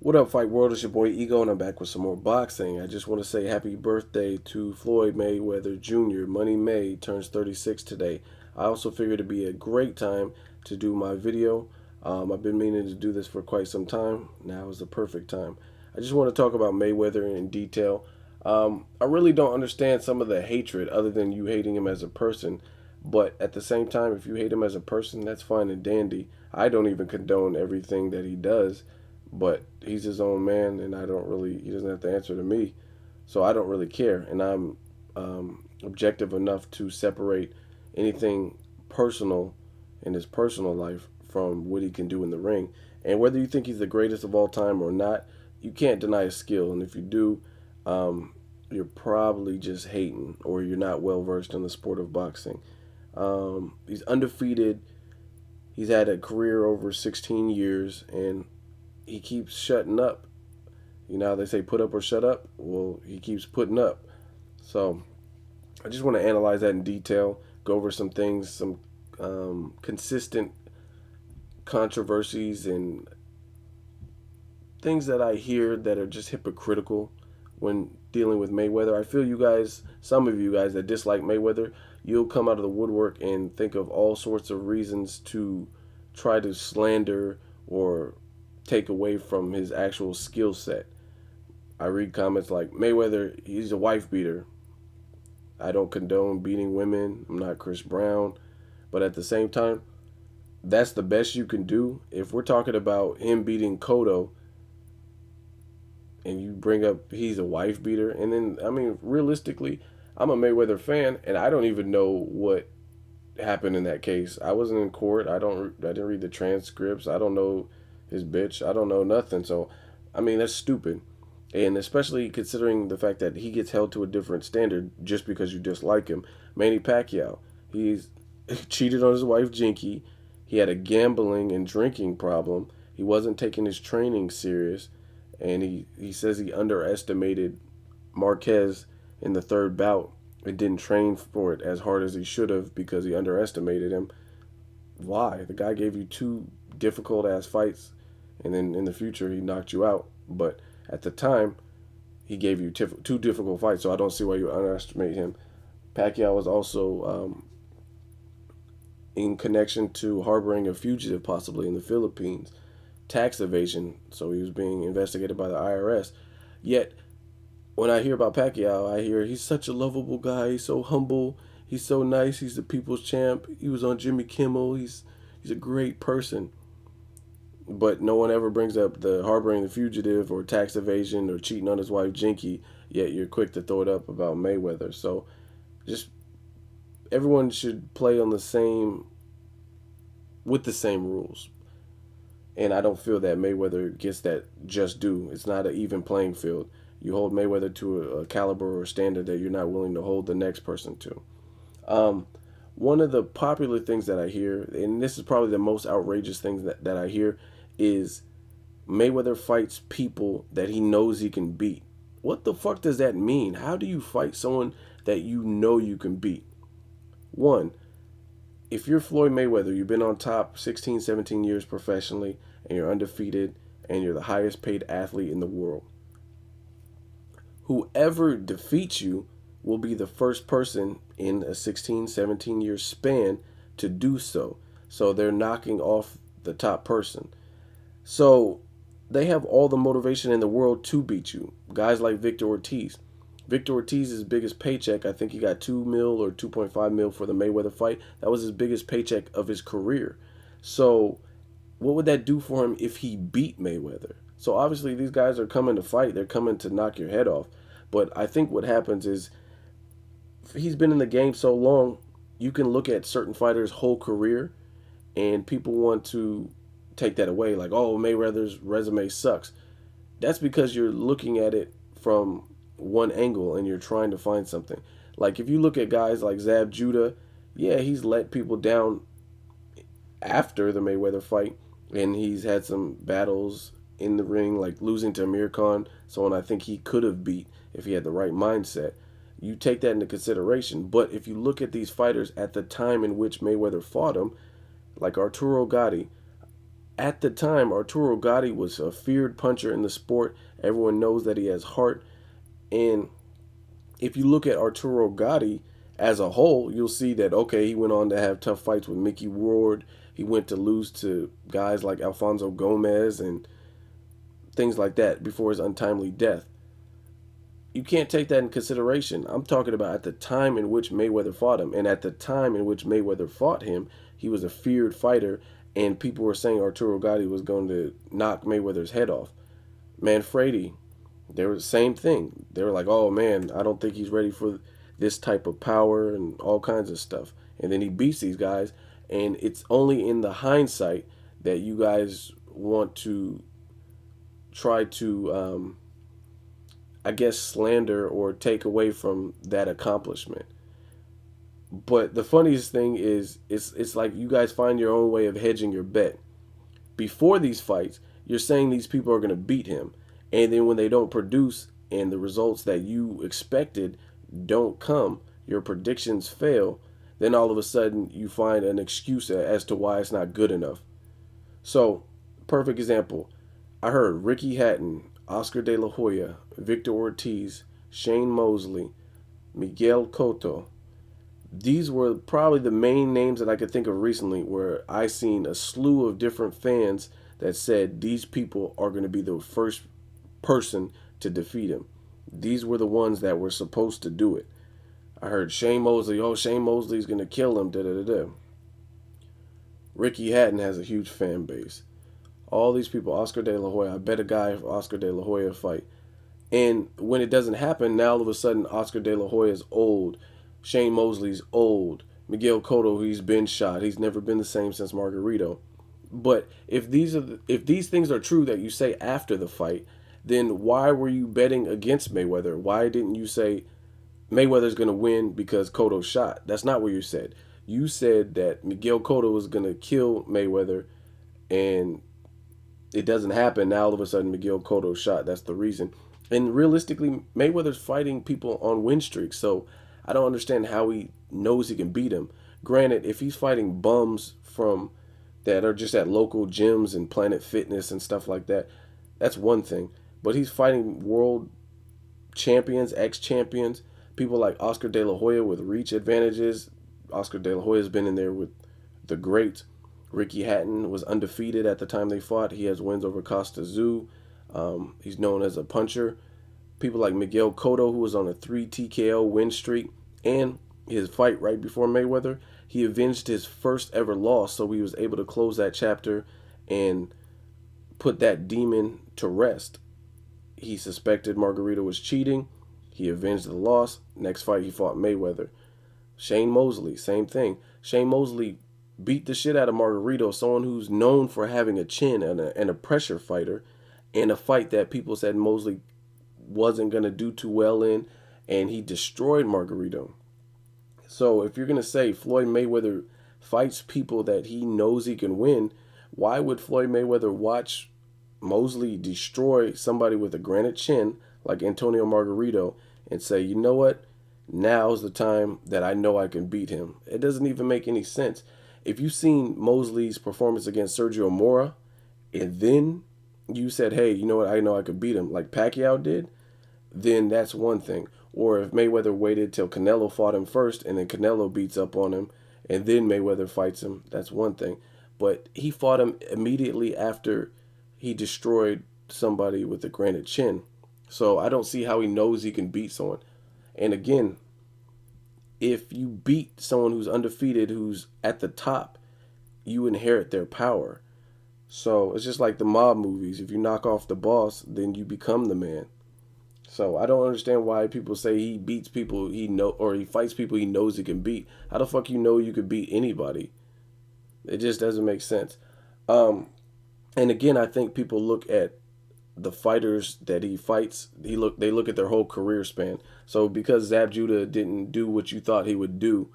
What up, Fight World? It's your boy Ego, and I'm back with some more boxing. I just want to say happy birthday to Floyd Mayweather Jr. Money May turns 36 today. I also figured it'd be a great time to do my video. I've been meaning to do this for quite some time. Now is the perfect time. I just want to talk about Mayweather in detail. I really don't understand some of the hatred other than you hating him as a person. But at the same time, if you hate him as a person, that's fine and dandy. I don't even condone everything that he does, but he's his own man, and he doesn't have to answer to me, so I don't really care, and I'm objective enough to separate anything personal in his personal life from what he can do in the ring. And whether you think he's the greatest of all time or not, you can't deny his skill, and if you do, you're probably just hating, or you're not well versed in the sport of boxing. He's undefeated. He's had a career over 16 years, and he keeps shutting up. You know how they say put up or shut up? Well, he keeps putting up. So I just want to analyze that in detail, go over some things, some consistent controversies and things that I hear that are just hypocritical when dealing with Mayweather. I feel you guys, some of you guys that dislike Mayweather, you'll come out of the woodwork and think of all sorts of reasons to try to slander or take away from his actual skill set. I read comments like, Mayweather, he's a wife beater. I don't condone beating women. I'm not Chris Brown. But at the same time, that's the best you can do. If we're talking about him beating Cotto and you bring up he's a wife beater, and then, I mean, realistically, I'm a Mayweather fan, and I don't even know what happened in that case. I wasn't in court. I didn't read the transcripts. I don't know his bitch. I don't know nothing. So, I mean, that's stupid. And especially considering the fact that he gets held to a different standard just because you dislike him. Manny Pacquiao, he's cheated on his wife Jinky. He had a gambling and drinking problem. He wasn't taking his training serious, and he says he underestimated Marquez in the third bout and didn't train for it as hard as he should have because he underestimated him. Why? The guy gave you two difficult ass fights, and then in the future he knocked you out. But at the time, he gave you two difficult fights, so I don't see why you underestimate him. Pacquiao was also in connection to harboring a fugitive possibly in the Philippines, tax evasion, so he was being investigated by the IRS. Yet, when I hear about Pacquiao, I hear he's such a lovable guy, he's so humble, he's so nice, he's the people's champ, he was on Jimmy Kimmel, he's a great person. But no one ever brings up the harboring the fugitive or tax evasion or cheating on his wife Jinky, yet you're quick to throw it up about Mayweather. So just everyone should play on the same with the same rules. And I don't feel that Mayweather gets that just due. It's not an even playing field. You hold Mayweather to a caliber or a standard that you're not willing to hold the next person to. Um, One of the popular things that I hear, and this is probably the most outrageous thing that I hear, is Mayweather fights people that he knows he can beat. What the fuck does that mean? How do you fight someone that you know you can beat? One, if you're Floyd Mayweather, you've been on top 16, 17 years professionally, and you're undefeated, and you're the highest paid athlete in the world. Whoever defeats you will be the first person in a 16, 17 year span to do so. So they're knocking off the top person. So they have all the motivation in the world to beat you. Guys like Victor Ortiz. Victor Ortiz's biggest paycheck, I think he got 2 mil or 2.5 mil for the Mayweather fight. That was his biggest paycheck of his career. So what would that do for him if he beat Mayweather? So obviously these guys are coming to fight. They're coming to knock your head off. But I think what happens is he's been in the game so long, you can look at certain fighters' whole career, and people want to take that away. Like, oh, Mayweather's resume sucks. That's because you're looking at it from one angle and you're trying to find something. Like, if you look at guys like Zab Judah, yeah, he's let people down after the Mayweather fight, and he's had some battles in the ring, like losing to Amir Khan, someone I think he could have beat if he had the right mindset. You take that into consideration. But if you look at these fighters at the time in which Mayweather fought him, like Arturo Gatti, At the time, Arturo Gatti was a feared puncher in the sport. Everyone knows that he has heart. And if you look at Arturo Gatti as a whole, you'll see that, okay, he went on to have tough fights with Mickey Ward. He went to lose to guys like Alfonso Gomez and things like that before his untimely death. You can't take that in consideration. I'm talking about at the time in which Mayweather fought him. And at the time in which Mayweather fought him, he was a feared fighter. And people were saying Arturo Gatti was going to knock Mayweather's head off. Manfredi, they were the same thing. They were like, oh man, I don't think he's ready for this type of power and all kinds of stuff. And then he beats these guys. And it's only in the hindsight that you guys want to try to I guess, slander or take away from that accomplishment. But the funniest thing is, it's like you guys find your own way of hedging your bet. Before these fights, you're saying these people are going to beat him, and then when they don't produce and the results that you expected don't come, your predictions fail, then all of a sudden you find an excuse as to why it's not good enough. So, perfect example. I heard Ricky Hatton, Oscar De La Hoya, Victor Ortiz, Shane Mosley, Miguel Cotto. These were probably the main names that I could think of recently where I seen a slew of different fans that said these people are going to be the first person to defeat him. These were the ones that were supposed to do it. I heard Shane Mosley, oh, Shane Mosley's going to kill him, da da da da. Ricky Hatton has a huge fan base. All these people, Oscar De La Hoya, I bet a guy for Oscar De La Hoya fight. And when it doesn't happen, now all of a sudden Oscar De La Hoya is old. Shane Mosley's old. Miguel Cotto, he's been shot. He's never been the same since Margarito. But if these things are true that you say after the fight, then why were you betting against Mayweather? Why didn't you say Mayweather's going to win because Cotto's shot? That's not what you said. You said that Miguel Cotto was going to kill Mayweather, and it doesn't happen. Now all of a sudden Miguel Cotto's shot. That's the reason. And realistically, Mayweather's fighting people on win streaks, so I don't understand how he knows he can beat him. Granted, if he's fighting bums from that are just at local gyms and Planet Fitness and stuff like that, that's one thing. But he's fighting world champions, ex-champions, people like Oscar De La Hoya with reach advantages. Oscar De La Hoya's been in there with the greats. Ricky Hatton was undefeated at the time they fought. He has wins over Costa Zoo. He's known as a puncher. People like Miguel Cotto, who was on a 3 TKO win streak, and his fight right before Mayweather, he avenged his first ever loss, so he was able to close that chapter and put that demon to rest. He suspected Margarito was cheating. He avenged the loss. Next fight, he fought Mayweather. Shane Mosley, same thing. Shane Mosley beat the shit out of Margarito, someone who's known for having a chin and a pressure fighter, in a fight that people said Mosley wasn't going to do too well in, and he destroyed Margarito. So if you're going to say Floyd Mayweather fights people that he knows he can win, why would Floyd Mayweather watch Mosley destroy somebody with a granite chin like Antonio Margarito and say, you know what, now's the time that I know I can beat him? It doesn't even make any sense. If you've seen Mosley's performance against Sergio Mora, and then you said, hey, you know what, I know I could beat him, like Pacquiao did, then that's one thing. Or if Mayweather waited till Canelo fought him first and then Canelo beats up on him and then Mayweather fights him, that's one thing. But he fought him immediately after he destroyed somebody with a granite chin. So I don't see how he knows he can beat someone. And again, if you beat someone who's undefeated, who's at the top, you inherit their power. So it's just like the mob movies. If you knock off the boss, then you become the man. So I don't understand why people say he beats people he know, or he fights people he knows he can beat. How the fuck you know you could beat anybody? It just doesn't make sense. And again, I think people look at the fighters that he fights. They look at their whole career span. So because Zab Judah didn't do what you thought he would do,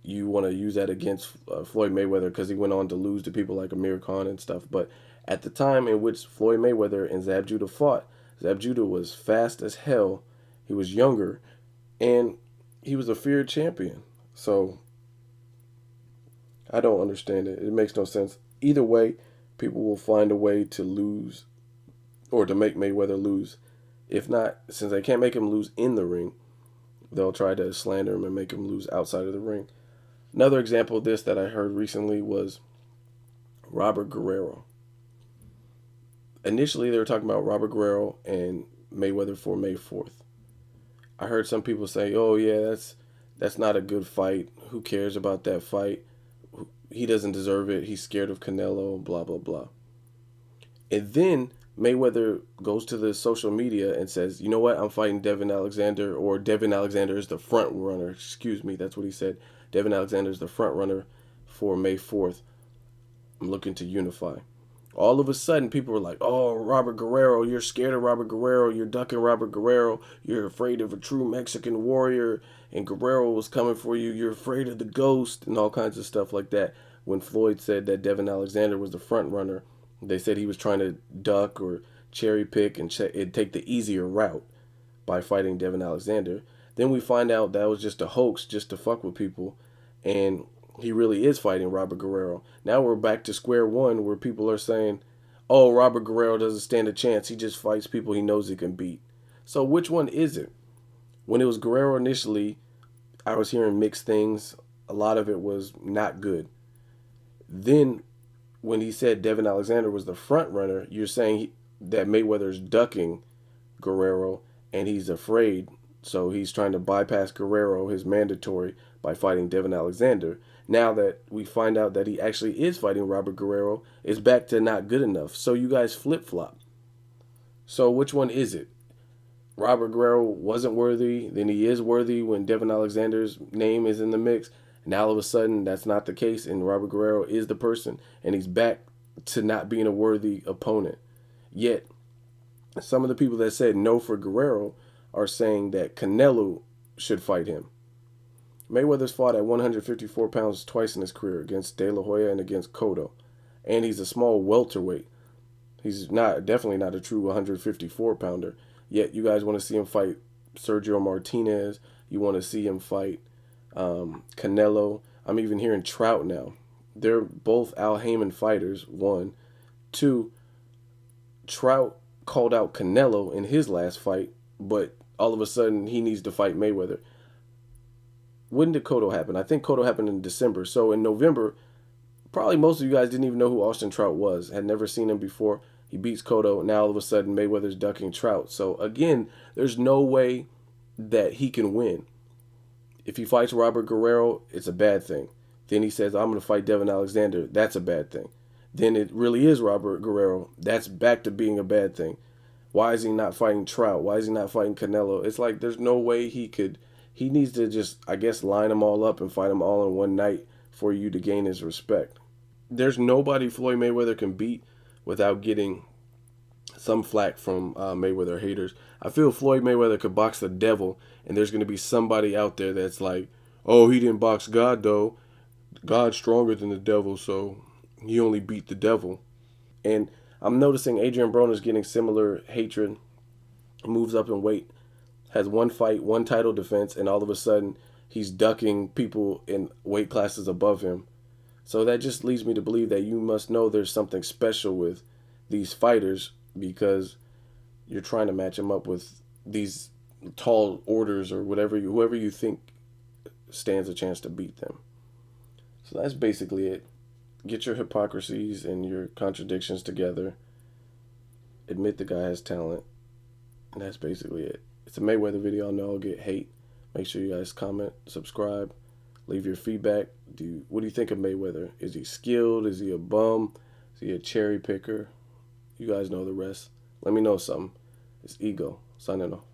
you want to use that against Floyd Mayweather because he went on to lose to people like Amir Khan and stuff. But at the time in which Floyd Mayweather and Zab Judah fought, Zab Judah was fast as hell. He was younger, and he was a feared champion. So I don't understand it. It makes no sense. Either way, People will find a way to lose or to make Mayweather lose. If not, since they can't make him lose in the ring, they'll try to slander him and make him lose outside of the ring. Another example of this that I heard recently was Robert Guerrero. Initially, they were talking about Robert Guerrero and Mayweather for May 4th. I heard some people say, "Oh yeah, that's not a good fight. Who cares about that fight? He doesn't deserve it. He's scared of Canelo, blah blah blah." And then Mayweather goes to the social media and says, "You know what? I'm fighting Devin Alexander, or Devin Alexander is the front runner." Excuse me, that's what he said. Devin Alexander is the front runner for May 4th. I'm looking to unify. All of a sudden, people were like, "Oh, Robert Guerrero, you're scared of Robert Guerrero. You're ducking Robert Guerrero. You're afraid of a true Mexican warrior, and Guerrero was coming for you. You're afraid of the ghost," and all kinds of stuff like that. When Floyd said that Devin Alexander was the front runner, they said he was trying to duck or cherry pick and take the easier route by fighting Devin Alexander. Then we find out that was just a hoax just to fuck with people, and he really is fighting Robert Guerrero. Now we're back to square one where people are saying, "Oh, Robert Guerrero doesn't stand a chance. He just fights people he knows he can beat." So which one is it? When it was Guerrero initially, I was hearing mixed things. A lot of it was not good. Then when he said Devin Alexander was the front runner, you're saying that Mayweather's ducking Guerrero and he's afraid, so he's trying to bypass Guerrero, his mandatory, by fighting Devin Alexander. Now that we find out that he actually is fighting Robert Guerrero, it's back to not good enough. So you guys flip flop. So which one is it? Robert Guerrero wasn't worthy, then he is worthy when Devin Alexander's name is in the mix. Now all of a sudden that's not the case, and Robert Guerrero is the person, and he's back to not being a worthy opponent. Yet some of the people that said no for Guerrero are saying that Canelo should fight him. Mayweather's fought at 154 pounds twice in his career, against De La Hoya and against Cotto, and he's a small welterweight. He's not definitely not a true 154 pounder. Yet you guys want to see him fight Sergio Martinez. You want to see him fight Canelo. I'm even hearing Trout now. They're both Al Heyman fighters. One, two. Trout called out Canelo in his last fight, but all of a sudden he needs to fight Mayweather. When did Cotto happen? I think Cotto happened in December. So in November, probably most of you guys didn't even know who Austin Trout was, had never seen him before. He beats Cotto. Now all of a sudden Mayweather's ducking Trout. So again, there's no way that he can win. If he fights Robert Guerrero, it's a bad thing. Then he says, "I'm going to fight Devin Alexander." That's a bad thing. Then it really is Robert Guerrero. That's back to being a bad thing. Why is he not fighting Trout? Why is he not fighting Canelo? It's like there's no way he could. He needs to just, I guess, line them all up and fight them all in one night for you to gain his respect. There's nobody Floyd Mayweather can beat without getting some flack from Mayweather haters. I feel Floyd Mayweather could box the devil, and there's going to be somebody out there that's like, "Oh, he didn't box God, though. God's stronger than the devil, so he only beat the devil." And I'm noticing Adrian Broner's getting similar hatred. Moves up in weight, has one fight, one title defense, and all of a sudden he's ducking people in weight classes above him. So that just leads me to believe that you must know there's something special with these fighters, because you're trying to match them up with these tall orders or whoever you think stands a chance to beat them. So that's basically it. Get your hypocrisies and your contradictions together. Admit the guy has talent. And that's basically it. It's a Mayweather video. I know I'll get hate. Make sure you guys comment, subscribe, leave your feedback. What do you think of Mayweather? Is he skilled? Is he a bum? Is he a cherry picker? You guys know the rest. Let me know something. It's Ego, signing off.